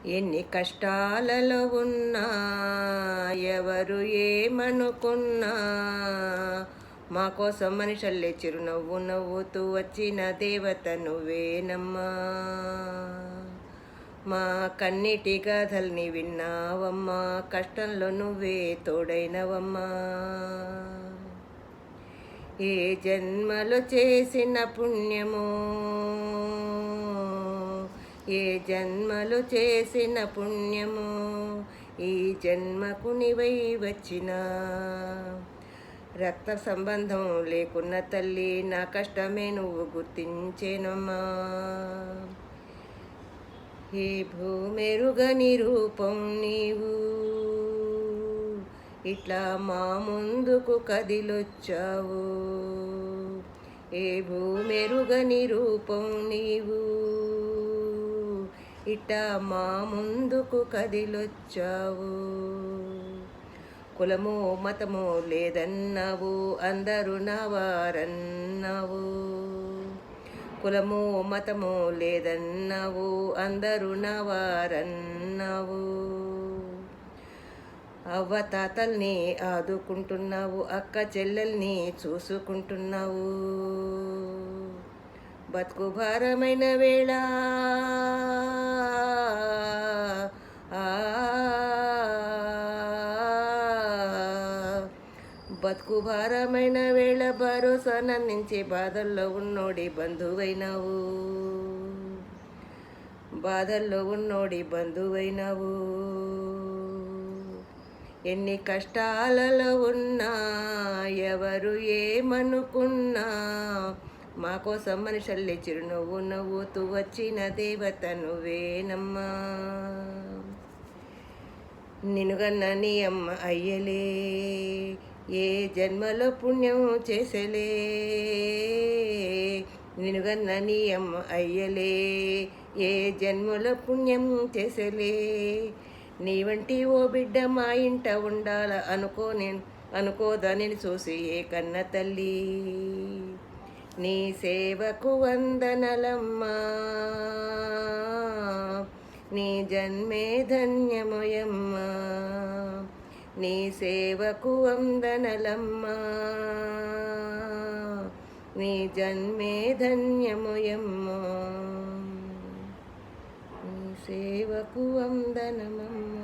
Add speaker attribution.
Speaker 1: ఎన్ని కష్టాలలో ఉన్నా ఎవరు ఏమనుకున్నా మా కోసం మనిషల్లే చిరునవ్వు నవ్వుతూ వచ్చిన దేవత నువ్వేనమ్మా. మా కన్నిటి గాథల్ని విన్నావమ్మా, కష్టంలో నువ్వే తోడైనవమ్మా. ఏ జన్మలో చేసిన పుణ్యమో, ఏ జన్మలు చేసిన పుణ్యము ఈ జన్మకు నీవై వచ్చిన. రక్త సంబంధం లేకున్న తల్లి నా కష్టమే నువ్వు గుర్తించేనమ్మా. ఈ భూమెరుగని రూపం నీవు ఇట్లా మా ముందుకు కదిలొచ్చావు. ఏ భూమెరుగని రూపం నీవు ఇట్టా మా ముందుకు కదిలొచ్చావు. కులము మతము లేదన్నావు, అందరూ నా వారన్నావు. కులము మతము లేదన్నావు, అందరూ నా వారన్నావు. అవ్వ తాతల్ని ఆదుకుంటున్నావు, అక్క చెల్లెల్ని చూసుకుంటున్నావు. బతుకు భారమైన వేళ బతుకు భారమైన వేళ భరోసా నందించే బాధల్లో ఉన్నోడి బంధువైనావు. బాధల్లో ఉన్నోడి బంధువైనావు. ఎన్ని కష్టాలలో ఉన్నా ఎవరు ఏమనుకున్నా మా కోసం మనిషల్లే చిరునవ్వు నవ్వుతూ వచ్చిన దేవత నువ్వేనమ్మా. నిన్నుగన్న నీ అమ్మ అయ్యలే ఏ జన్మలో పుణ్యం చేసలే. నిన్నుగన్న నీ అమ్మ అయ్యలే ఏ జన్మలో పుణ్యం చేసలే. నీ వంటి ఓ బిడ్డ మా ఇంట ఉండాల అనుకోదా నేను చూసి ఏ కన్న తల్లి. నీ సేవకు వందనలమ్మా, నీ జన్మే ధన్యమయమ్మా. నీ సేవకు వందనలమ్మా, నీ జన్మే ధన్యమయమ్మా. నీ సేవకు వందనమమ్మా.